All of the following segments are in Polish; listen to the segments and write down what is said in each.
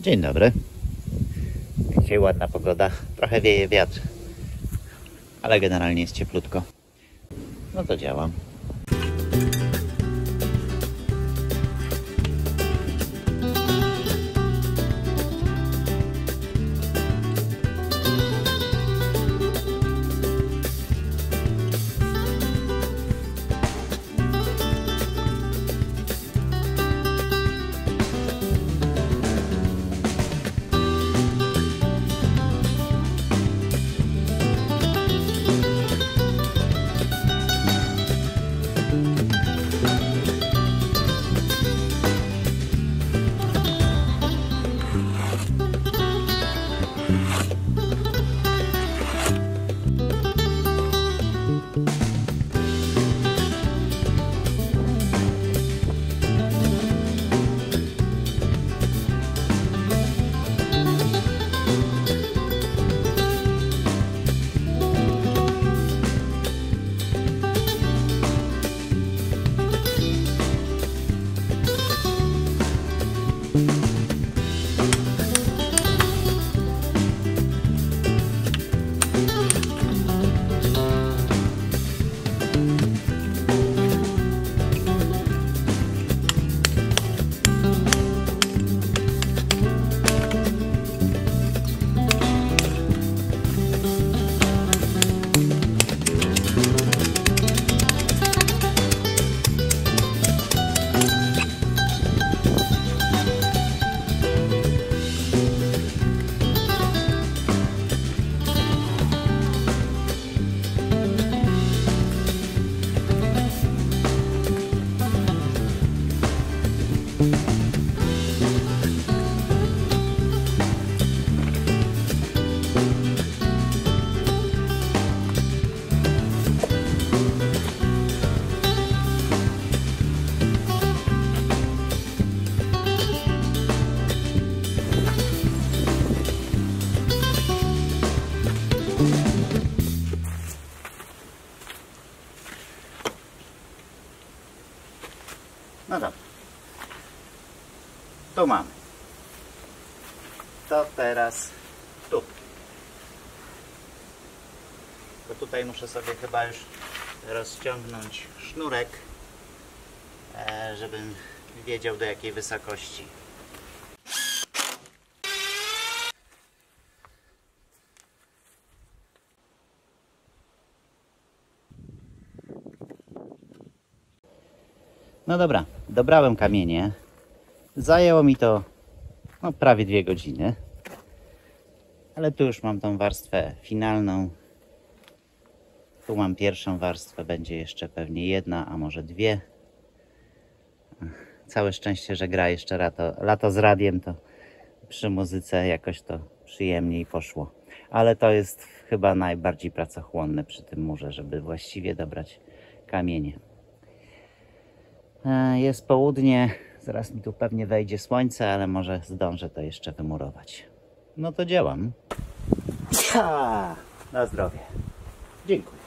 Dzień dobry. Dzisiaj ładna pogoda, trochę wieje wiatr, ale generalnie jest cieplutko. No to działam. No dobra, to mamy. To teraz tu. To tutaj muszę sobie chyba już rozciągnąć sznurek, żebym wiedział, do jakiej wysokości. No dobra, dobrałem kamienie. Zajęło mi to prawie 2 godziny. Ale tu już mam tą warstwę finalną. Tu mam pierwszą warstwę, będzie jeszcze pewnie 1, a może 2. Całe szczęście, że gra jeszcze lato z radiem, to przy muzyce jakoś to przyjemniej poszło. Ale to jest chyba najbardziej pracochłonne przy tym murze, żeby właściwie dobrać kamienie. Jest południe, zaraz mi tu pewnie wejdzie słońce, ale może zdążę to jeszcze wymurować. No to działam. Na zdrowie. Dziękuję.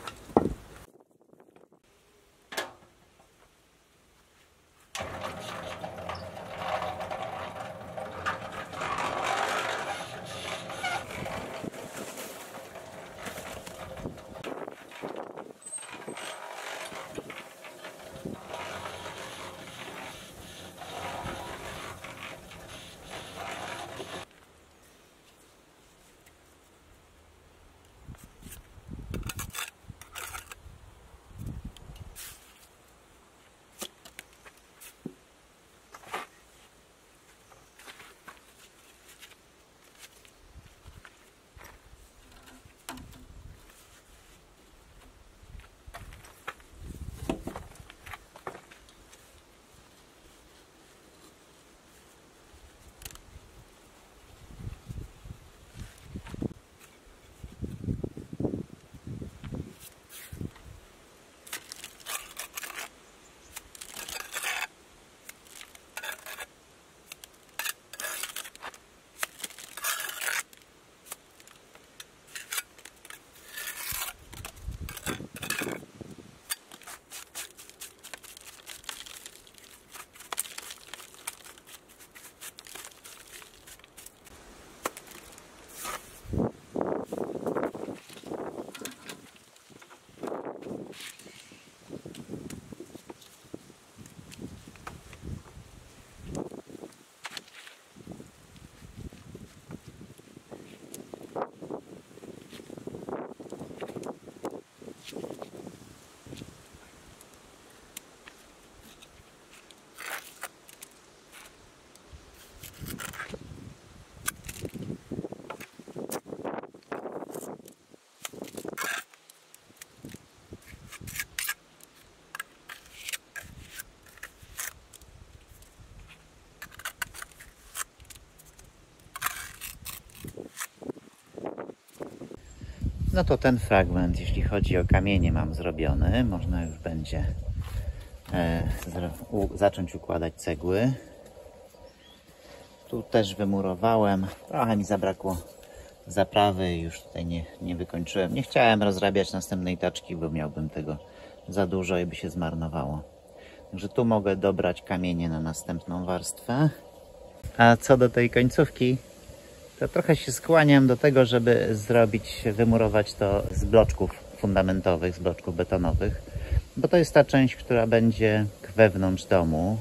No to ten fragment, jeśli chodzi o kamienie, mam zrobiony. Można już będzie zacząć układać cegły. Tu też wymurowałem. Trochę mi zabrakło zaprawy i już tutaj nie wykończyłem. Nie chciałem rozrabiać następnej taczki, bo miałbym tego za dużo i by się zmarnowało. Także tu mogę dobrać kamienie na następną warstwę. A co do tej końcówki, to trochę się skłaniam do tego, żeby wymurować to z bloczków fundamentowych, z bloczków betonowych, bo to jest ta część, która będzie wewnątrz domu,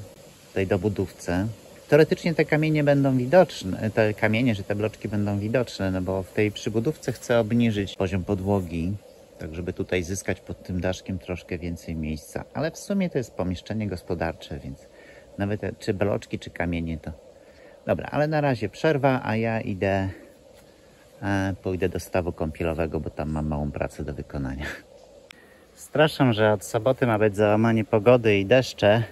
tej dobudówce. Teoretycznie te kamienie będą widoczne, te bloczki będą widoczne, no bo w tej przybudówce chcę obniżyć poziom podłogi, tak żeby tutaj zyskać pod tym daszkiem troszkę więcej miejsca. Ale w sumie to jest pomieszczenie gospodarcze, więc nawet czy bloczki, czy kamienie to... Dobra, ale na razie przerwa, a ja pójdę do stawu kąpielowego, bo tam mam małą pracę do wykonania. Straszam, że od soboty ma być załamanie pogody i deszcze.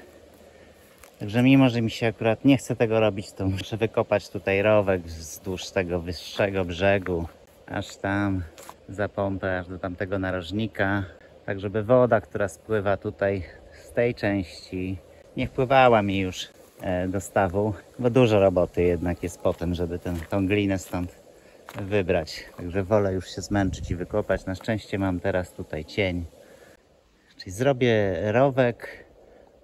Także mimo, że mi się akurat nie chce tego robić, to muszę wykopać tutaj rowek wzdłuż tego wyższego brzegu, aż tam za pompę, aż do tamtego narożnika. Tak, żeby woda, która spływa tutaj z tej części, nie wpływała mi już do stawu, bo dużo roboty jednak jest potem, żeby tą glinę stąd wybrać. Także wolę już się zmęczyć i wykopać. Na szczęście mam teraz tutaj cień. Czyli zrobię rowek,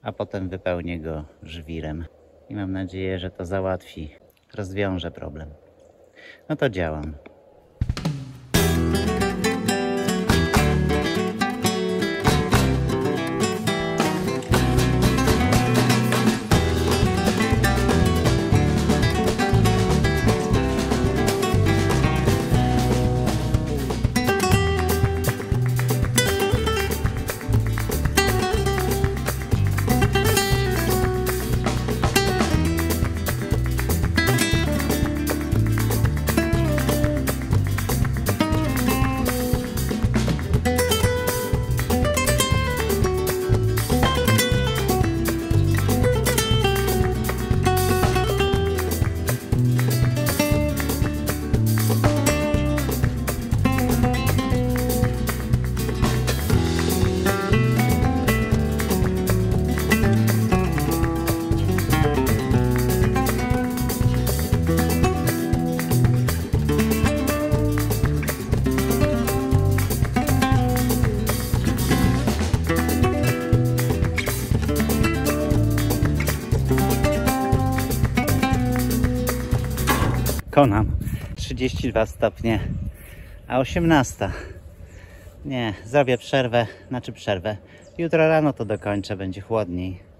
a potem wypełnię go żwirem. I mam nadzieję, że to załatwi, rozwiąże problem. No to działam. Konam 32 stopnie, a 18. Nie, zrobię przerwę, Jutro rano to dokończę, będzie chłodniej.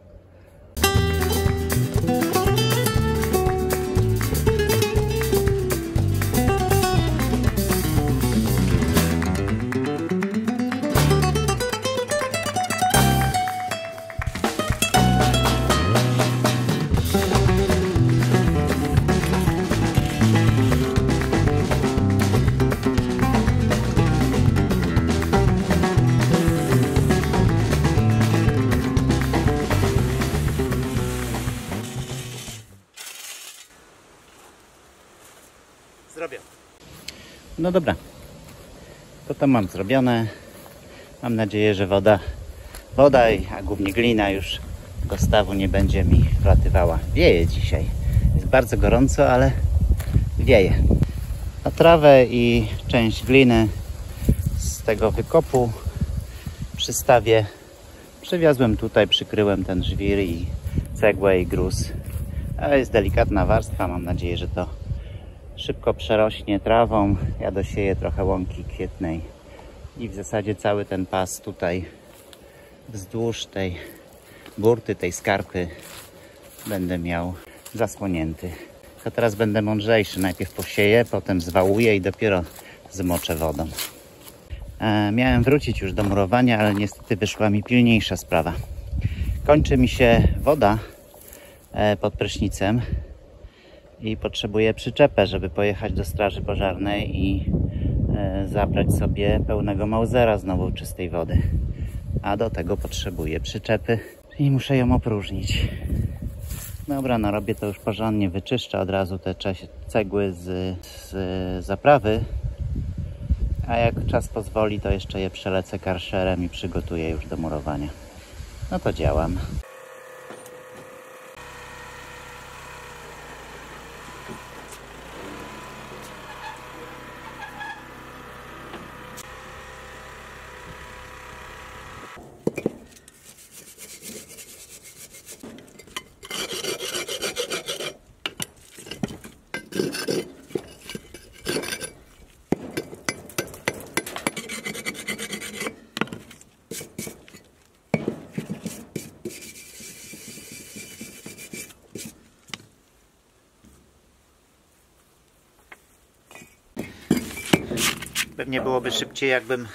Zrobię. No dobra, to mam zrobione. Mam nadzieję, że woda, a głównie glina już do stawu nie będzie mi wlatywała. Wieje dzisiaj. Jest bardzo gorąco, ale wieje. Na trawę i część gliny z tego wykopu przy stawie przywiozłem tutaj, przykryłem ten żwir i cegłę i gruz. Ale jest delikatna warstwa, mam nadzieję, że to szybko przerośnie trawą. Ja dosieję trochę łąki kwietnej i w zasadzie cały ten pas tutaj wzdłuż tej burty, tej skarpy będę miał zasłonięty. To teraz będę mądrzejszy. Najpierw posieję, potem zwałuję i dopiero zmoczę wodą. Miałem wrócić już do murowania, ale niestety wyszła mi pilniejsza sprawa. Kończy mi się woda pod prysznicem i potrzebuję przyczepę, żeby pojechać do straży pożarnej i zabrać sobie pełnego mauzera znowu czystej wody. A do tego potrzebuję przyczepy i muszę ją opróżnić. Dobra, no robię to już porządnie, wyczyszczę od razu te cegły z zaprawy. A jak czas pozwoli, to jeszcze je przelecę karszerem i przygotuję już do murowania. No to działam. Pewnie byłoby szybciej, jakbym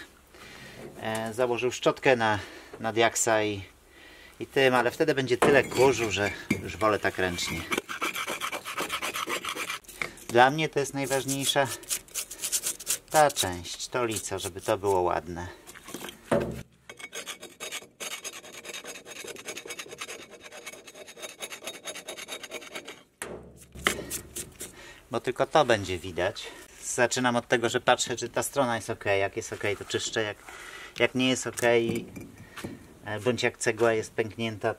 założył szczotkę na diaksa i tym, ale wtedy będzie tyle kurzu, że już wolę tak ręcznie. Dla mnie to jest najważniejsza ta część, to lico, żeby to było ładne. Bo tylko to będzie widać. Zaczynam od tego, że patrzę, czy ta strona jest ok. Jak jest ok, to czyszczę. Jak nie jest ok, bądź jak cegła jest pęknięta,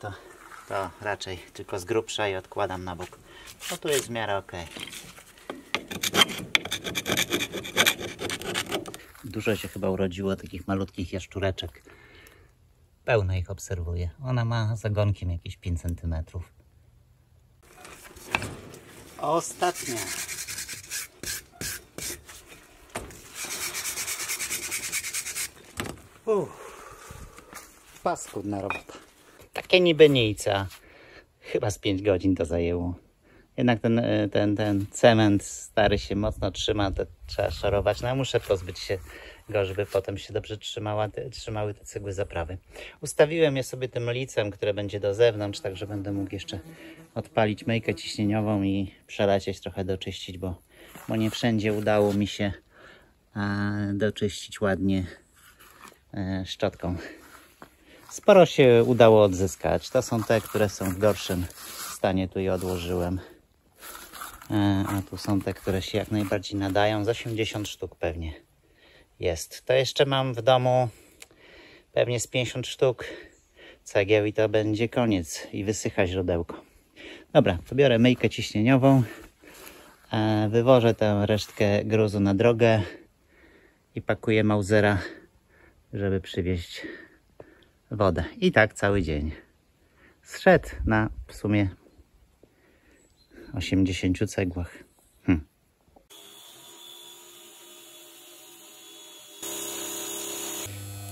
to raczej tylko z grubsza i odkładam na bok. No tu jest w miarę ok. Dużo się chyba urodziło takich malutkich jaszczureczek. Pełno ich obserwuję. Ona ma zagonkiem jakieś 5 cm. Ostatnia. Paskudna robota. Takie niby nic, a chyba z 5 godzin to zajęło. Jednak ten cement stary się mocno trzyma, to trzeba szorować. No muszę pozbyć się go, żeby potem się dobrze trzymały te cegły zaprawy. Ustawiłem je sobie tym licem, które będzie do zewnątrz, tak że będę mógł jeszcze odpalić myjkę ciśnieniową i przelecieć, trochę doczyścić, bo nie wszędzie udało mi się doczyścić ładnie szczotką. Sporo się udało odzyskać. To są te, które są w gorszym stanie. Tu je odłożyłem. A tu są te, które się jak najbardziej nadają. Z 80 sztuk pewnie jest. To jeszcze mam w domu pewnie z 50 sztuk cegieł i to będzie koniec. I wysycha źródełko. Dobra, to biorę myjkę ciśnieniową. Wywożę tę resztkę gruzu na drogę i pakuję Mausera, żeby przywieźć wodę. I tak cały dzień. Zszedł na w sumie 80 cegłach.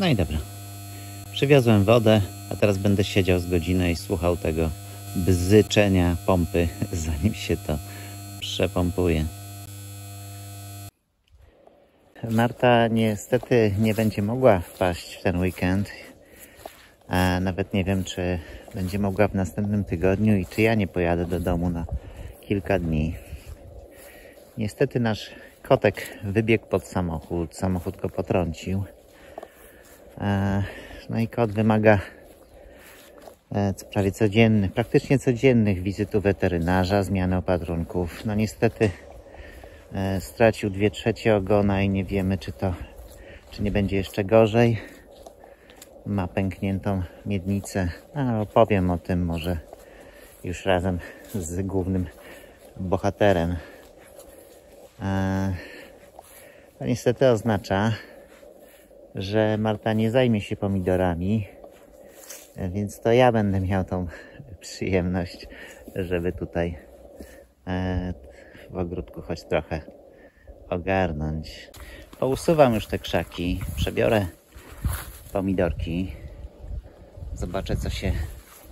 No i dobra. Przywiozłem wodę, a teraz będę siedział z godzinę i słuchał tego bzyczenia pompy, zanim się to przepompuje. Marta niestety nie będzie mogła wpaść w ten weekend. A nawet nie wiem, czy będzie mogła w następnym tygodniu i czy ja nie pojadę do domu na kilka dni. Niestety nasz kotek wybiegł pod samochód. Samochód go potrącił. No i kot wymaga prawie praktycznie codziennych wizyt u weterynarza, zmiany opatrunków. No niestety stracił 2/3 ogona i nie wiemy, czy nie będzie jeszcze gorzej. Ma pękniętą miednicę. Opowiem o tym może już razem z głównym bohaterem. To niestety oznacza, że Marta nie zajmie się pomidorami, więc to ja będę miał tą przyjemność, żeby tutaj w ogródku choć trochę ogarnąć. Pousuwam już te krzaki, przebiorę pomidorki, zobaczę, co się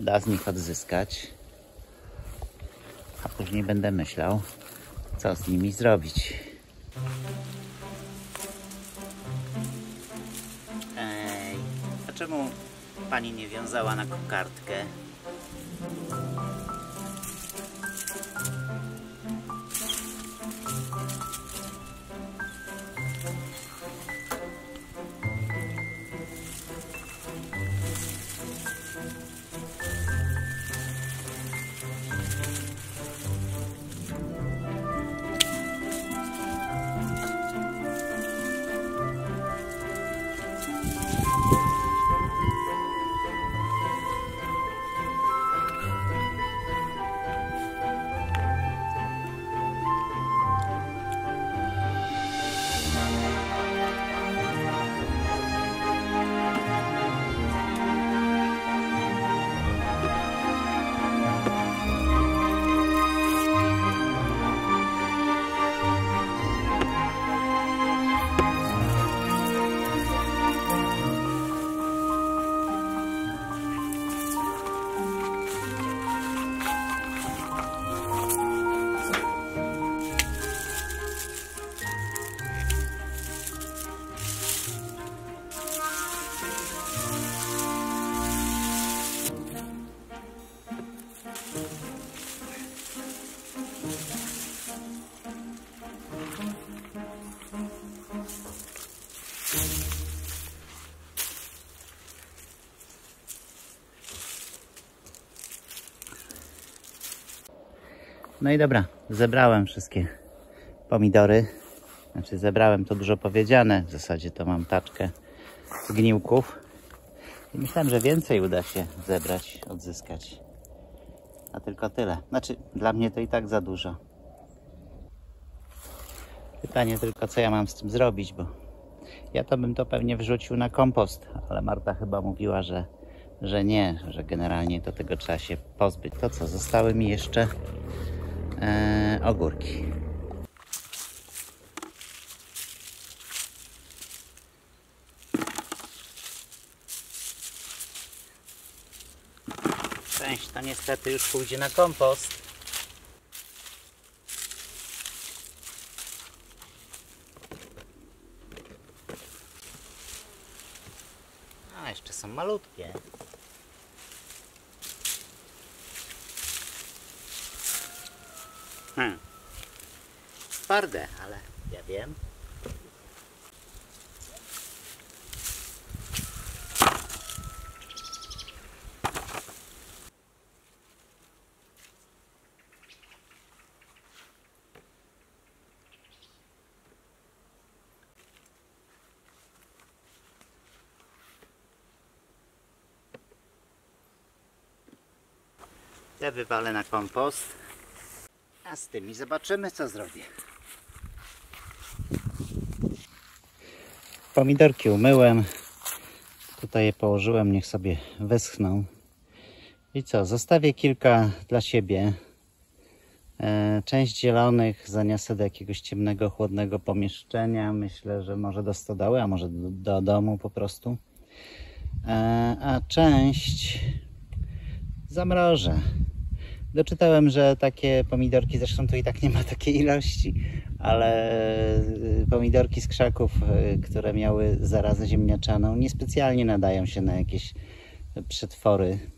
da z nich odzyskać, a później będę myślał, co z nimi zrobić. A czemu pani nie wiązała na kokardkę? No i dobra, zebrałem wszystkie pomidory. Znaczy zebrałem, to dużo powiedziane. W zasadzie to mam taczkę zgniłków. I myślałem, że więcej uda się zebrać, odzyskać. A tylko tyle. Znaczy, dla mnie to i tak za dużo. Pytanie tylko, co ja mam z tym zrobić, bo ja to bym to pewnie wrzucił na kompost, ale Marta chyba mówiła, że nie, że generalnie to tego trzeba się pozbyć. To co, zostały mi jeszcze ogórki. Część to niestety już pójdzie na kompost. A jeszcze są malutkie. Twarde, ale ja wiem. Te wywalę na kompost, a z tymi zobaczymy, co zrobię. Pomidorki umyłem, tutaj je położyłem, niech sobie wyschną. I co, zostawię kilka dla siebie. Część zielonych zaniosę do jakiegoś ciemnego, chłodnego pomieszczenia. Myślę, że może do stodoły, a może do domu po prostu. A część zamrożę. Doczytałem, że takie pomidorki, zresztą tu i tak nie ma takiej ilości, ale pomidorki z krzaków, które miały zarazę ziemniaczaną, niespecjalnie nadają się na jakieś przetwory,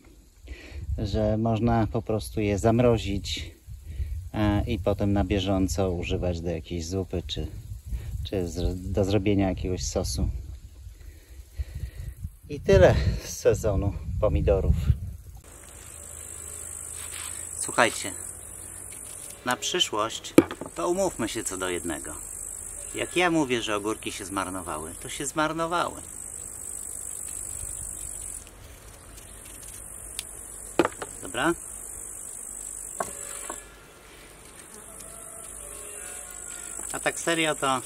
że można po prostu je zamrozić i potem na bieżąco używać do jakiejś zupy czy do zrobienia jakiegoś sosu. I tyle z sezonu pomidorów. Słuchajcie, na przyszłość to umówmy się co do jednego. Jak ja mówię, że ogórki się zmarnowały, to się zmarnowały. Dobra? A tak serio to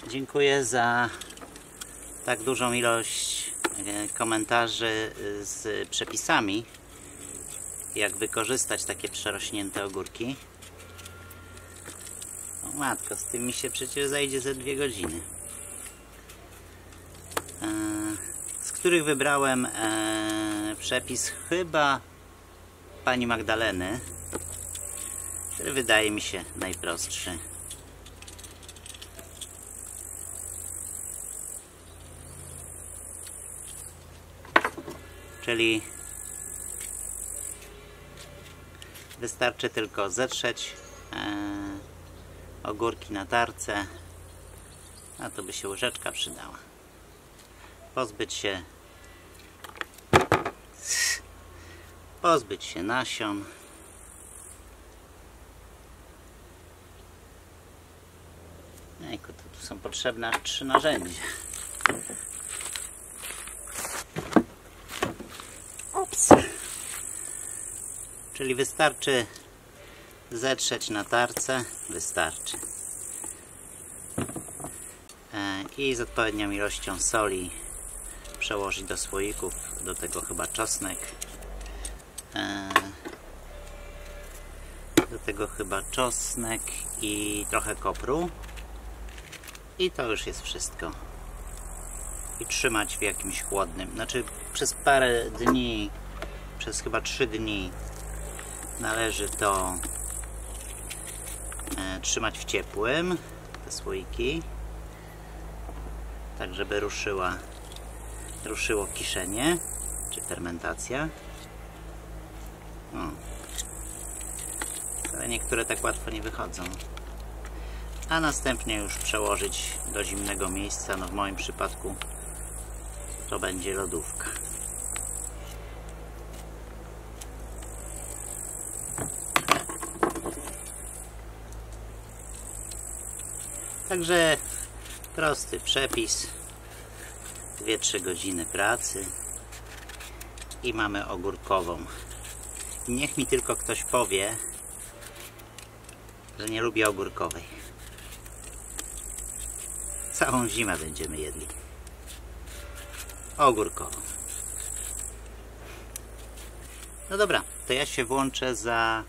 dziękuję za tak dużą ilość komentarzy z przepisami, jak wykorzystać takie przerośnięte ogórki. O matko, z tym mi się przecież zajdzie ze 2 godziny. Z których wybrałem przepis chyba pani Magdaleny, który wydaje mi się najprostszy. Czyli wystarczy tylko zetrzeć ogórki na tarce, a to by się łyżeczka przydała. Pozbyć się nasion. Jejku, to tu są potrzebne 3 narzędzia. Ups. Czyli wystarczy zetrzeć na tarce, wystarczy. I z odpowiednią ilością soli przełożyć do słoików, do tego chyba czosnek. Do tego chyba czosnek i trochę kopru. I to już jest wszystko. I trzymać w jakimś chłodnym, znaczy przez parę dni, przez chyba 3 dni należy to trzymać w ciepłym, te słoiki, tak żeby ruszyło kiszenie czy fermentacja. Ale niektóre tak łatwo nie wychodzą. A następnie już przełożyć do zimnego miejsca. No w moim przypadku to będzie lodówka. Także prosty przepis, 2-3 godziny pracy i mamy ogórkową. I niech mi tylko ktoś powie, że nie lubię ogórkowej. Całą zimę będziemy jedli ogórkową. No dobra, to ja się włączę za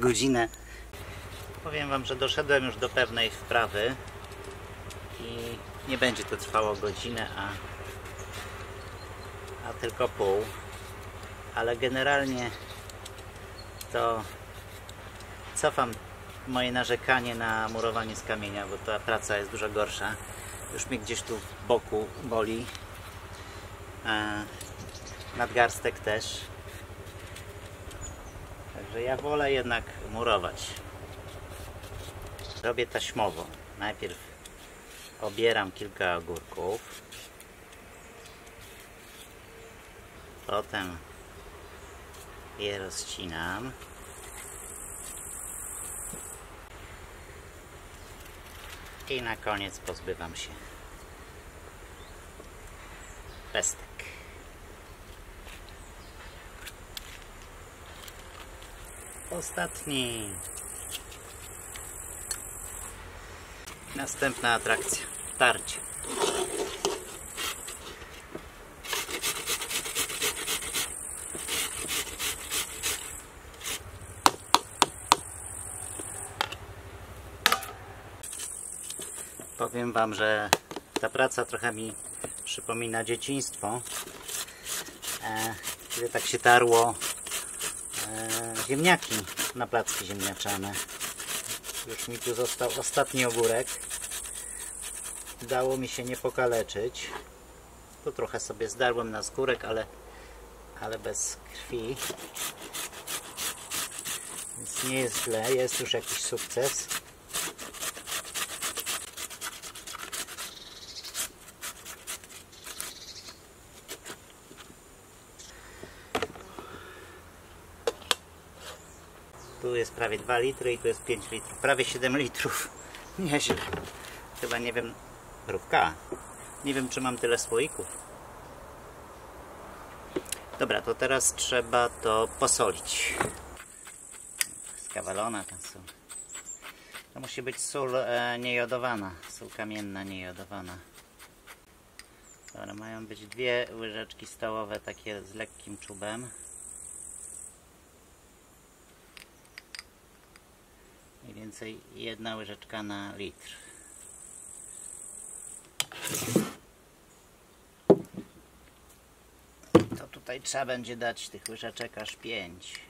godzinę. Powiem wam, że doszedłem już do pewnej wprawy i nie będzie to trwało godzinę, a tylko pół. Ale generalnie to cofam moje narzekanie na murowanie z kamienia, bo ta praca jest dużo gorsza. Już mnie gdzieś tu w boku boli. Nadgarstek też. Także ja wolę jednak murować. Robię taśmowo. Najpierw obieram kilka ogórków. Potem je rozcinam. I na koniec pozbywam się pestek. Ostatni. Następna atrakcja. Tarcie. Powiem wam, że ta praca trochę mi przypomina dzieciństwo, kiedy tak się tarło ziemniaki na placki ziemniaczane. Już mi tu został ostatni ogórek. Udało mi się nie pokaleczyć. Tu trochę sobie zdarłem na skórek, ale bez krwi. Więc nie jest źle, jest już jakiś sukces. Tu jest prawie 2 litry i tu jest 5 litrów. Prawie 7 litrów. Nieźle. Chyba nie wiem... Mrówka. Nie wiem, czy mam tyle słoików. Dobra, to teraz trzeba to posolić. Skawalona tam są. To musi być sól niejodowana. Sól kamienna niejodowana. Dobra, mają być 2 łyżeczki stołowe takie z lekkim czubem. Mniej więcej 1 łyżeczka na litr. To tutaj trzeba będzie dać tych łyżeczek aż 5.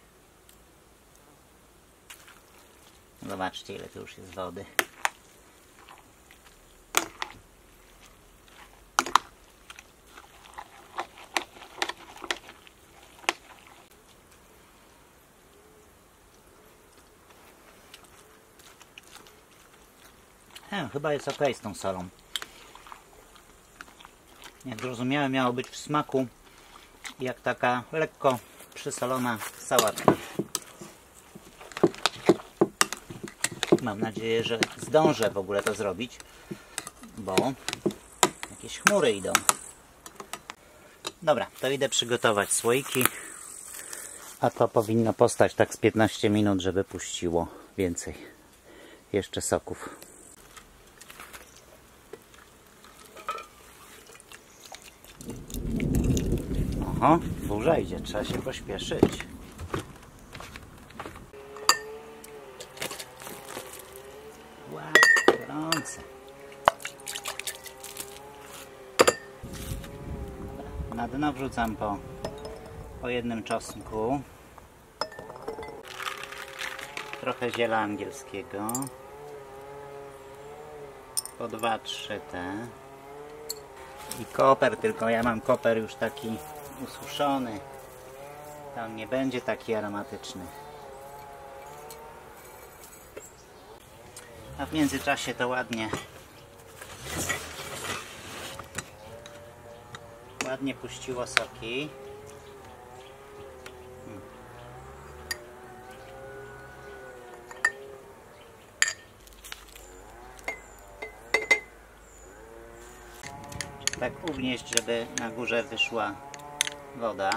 Zobaczcie, ile tu już jest wody. Chyba jest ok z tą solą. Jak zrozumiałem, miało być w smaku jak taka lekko przysolona sałatka. Mam nadzieję, że zdążę w ogóle to zrobić, bo jakieś chmury idą. Dobra, to idę przygotować słoiki, a to powinno postać tak z 15 minut, żeby puściło więcej jeszcze soków. Oho, burza idzie, trzeba się pośpieszyć. Wow, gorące. Na dno wrzucam po 1 czosnku. Trochę ziela angielskiego. Po 2-3 te. I koper, tylko ja mam koper już taki ususzony. On nie będzie taki aromatyczny. A w międzyczasie to ładnie puściło soki. tak ugnieść, żeby na górze wyszła woda.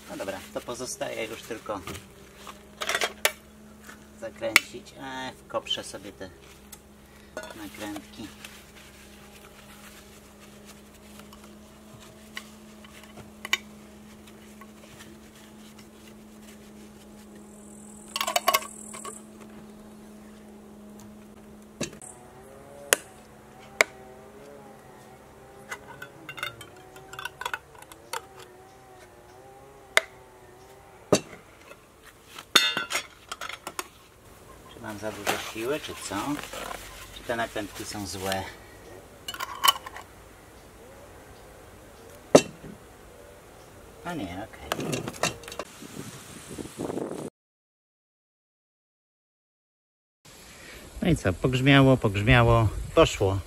No dobra, to pozostaje już tylko zakręcić. Wkoprze sobie te nakrętki. Czy mam za dużo siły, czy co? Czy te nakrętki są złe? A nie, okej. No i co? Pogrzmiało, poszło.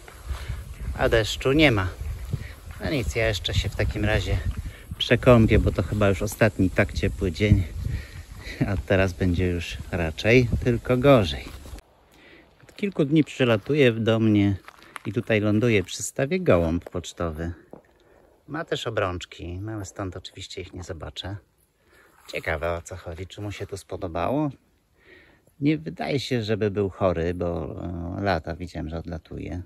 A deszczu nie ma. No nic, ja jeszcze się w takim razie przekąpię, bo to chyba już ostatni tak ciepły dzień. A teraz będzie już raczej tylko gorzej. Od kilku dni przylatuje do mnie i tutaj ląduje przy stawie gołąb pocztowy. Ma też obrączki, no ale stąd oczywiście ich nie zobaczę. Ciekawe, o co chodzi, czy mu się to spodobało. Nie wydaje się, żeby był chory, bo lata widziałem, że odlatuje.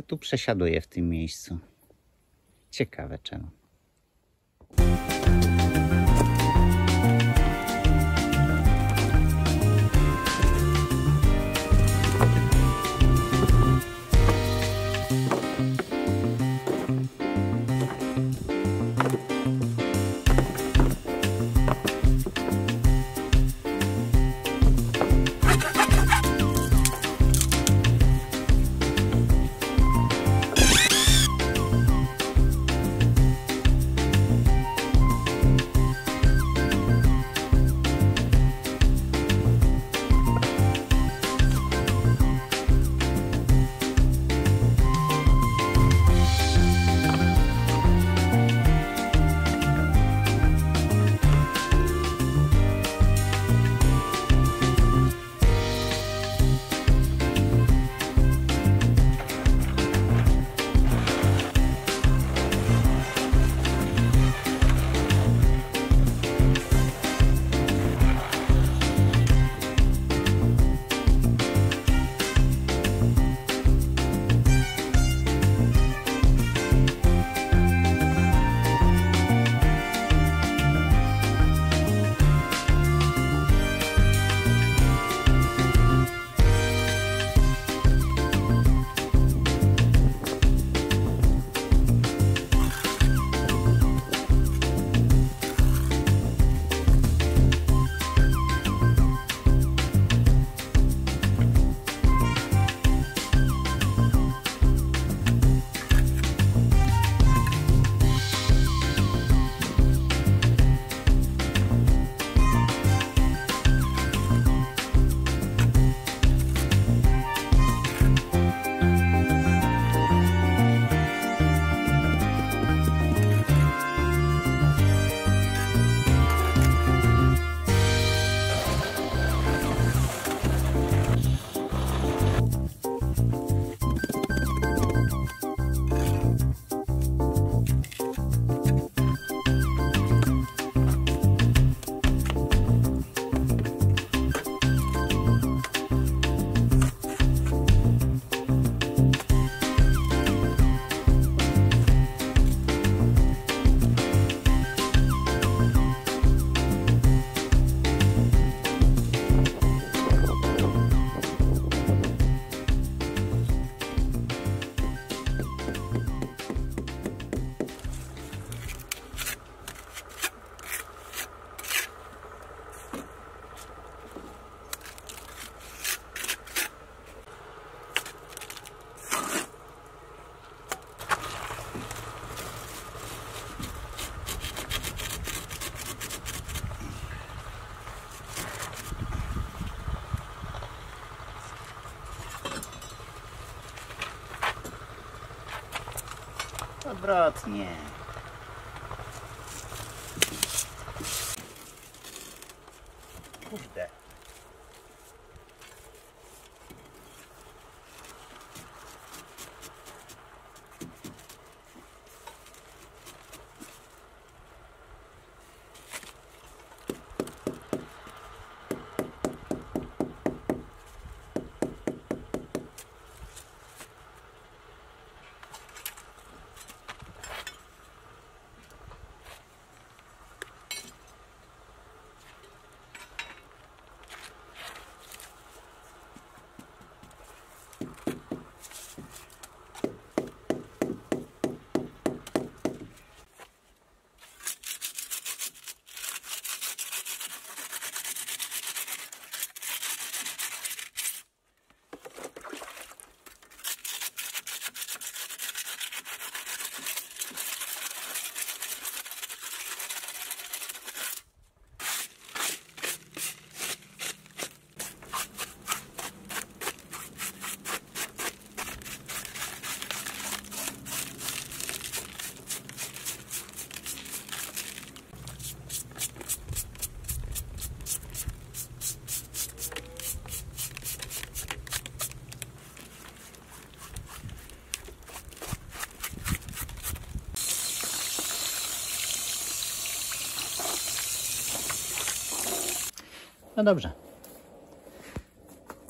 Tu przesiaduje w tym miejscu. Ciekawe czemu. Odwrotnie. Kurde. No dobrze.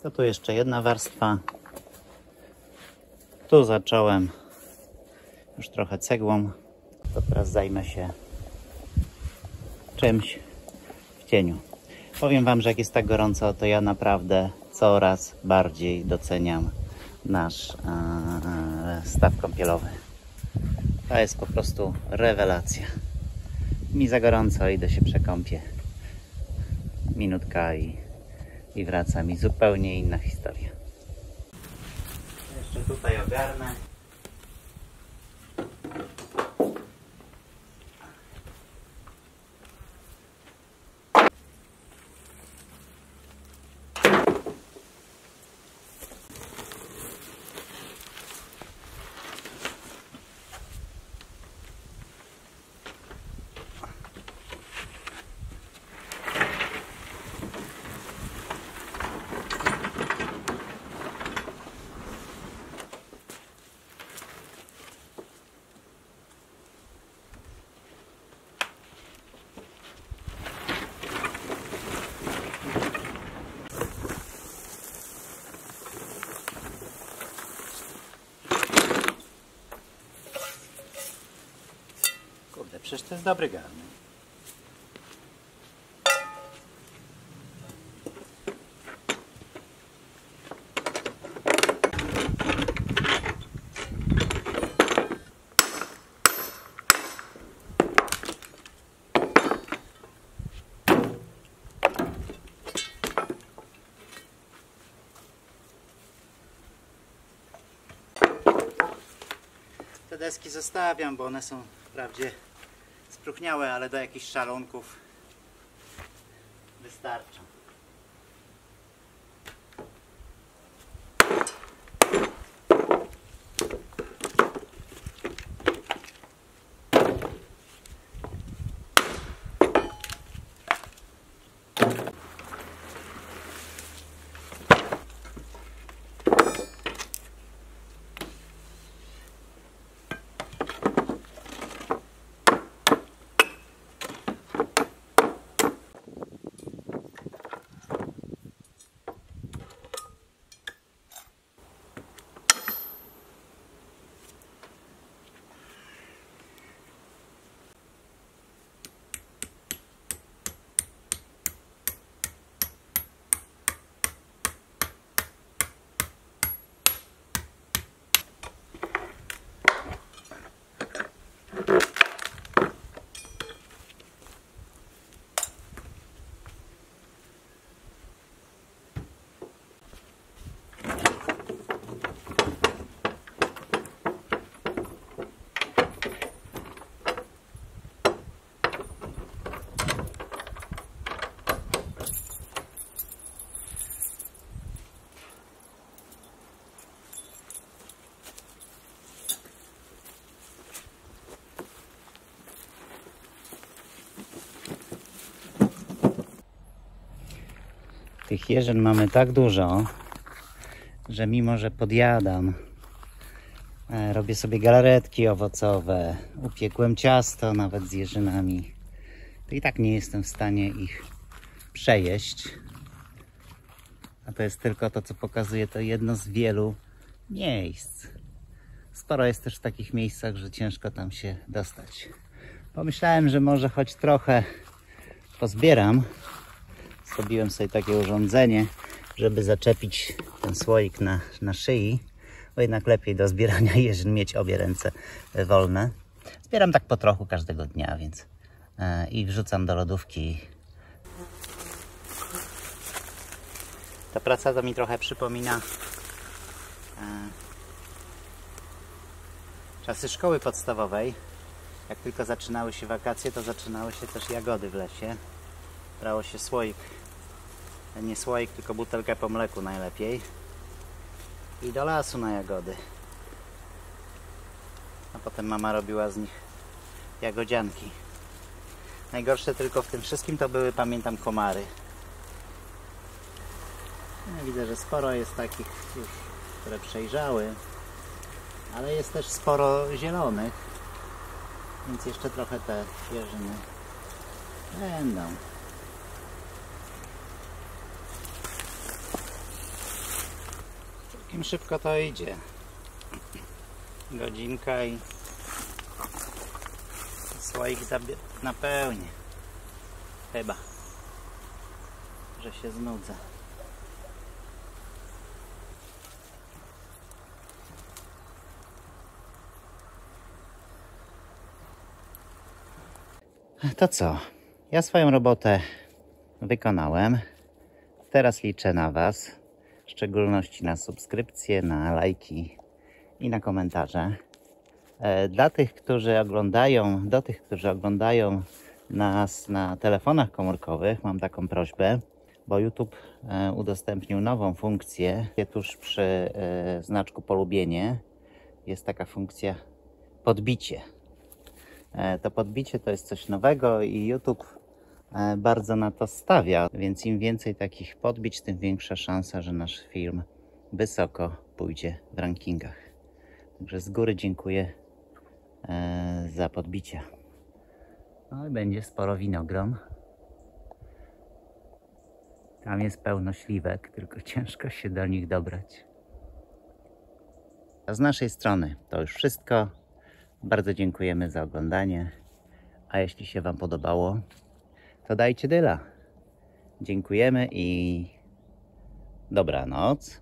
To tu jeszcze jedna warstwa. Tu zacząłem już trochę cegłą. To teraz zajmę się czymś w cieniu. Powiem wam, że jak jest tak gorąco, to ja naprawdę coraz bardziej doceniam nasz staw kąpielowy. To jest po prostu rewelacja. Mi za gorąco, idę się przekąpię. Minutka i wracam. I zupełnie inna historia. Jeszcze tutaj ogarnę. Kurde, przecież to jest dobry garnek. Te deski zostawiam, bo one są wprawdzie spróchniałe, ale do jakichś szalonków wystarczą. Tych jeżyn mamy tak dużo, że mimo, że podjadam, robię sobie galaretki owocowe, upiekłem ciasto nawet z jeżynami, to i tak nie jestem w stanie ich przejeść. A to jest tylko to, co pokazuje, to jedno z wielu miejsc. Sporo jest też w takich miejscach, że ciężko tam się dostać. Pomyślałem, że może choć trochę pozbieram. Zrobiłem sobie takie urządzenie, żeby zaczepić ten słoik na szyi, bo jednak lepiej do zbierania jeżyn mieć obie ręce wolne. Zbieram tak po trochu każdego dnia, więc i wrzucam do lodówki. Ta praca to mi trochę przypomina czasy szkoły podstawowej. Jak tylko zaczynały się wakacje, to zaczynały się też jagody w lesie. Brało się słoik, nie słoik, tylko butelkę po mleku najlepiej i do lasu na jagody. A potem mama robiła z nich jagodzianki. Najgorsze tylko w tym wszystkim to były, pamiętam, komary. Ja widzę, że sporo jest takich już, które przejrzały, ale jest też sporo zielonych, więc jeszcze trochę te jeżyny będą. Całkiem szybko to idzie. Godzinka i słoik napełnię. Chyba, że się znudzę. To co? Ja swoją robotę wykonałem. Teraz liczę na Was. W szczególności na subskrypcje, na lajki i na komentarze. Dla tych, którzy oglądają, do tych, którzy oglądają nas na telefonach komórkowych, mam taką prośbę, bo YouTube udostępnił nową funkcję. Tuż przy znaczku polubienie jest taka funkcja podbicie. To podbicie to jest coś nowego i YouTube bardzo na to stawia, więc im więcej takich podbić, tym większa szansa, że nasz film wysoko pójdzie w rankingach. Także z góry dziękuję za podbicia. No i będzie sporo winogron. Tam jest pełno śliwek, tylko ciężko się do nich dobrać. A z naszej strony to już wszystko. Bardzo dziękujemy za oglądanie. A jeśli się Wam podobało, to dajcie dyla. Dziękujemy i dobranoc.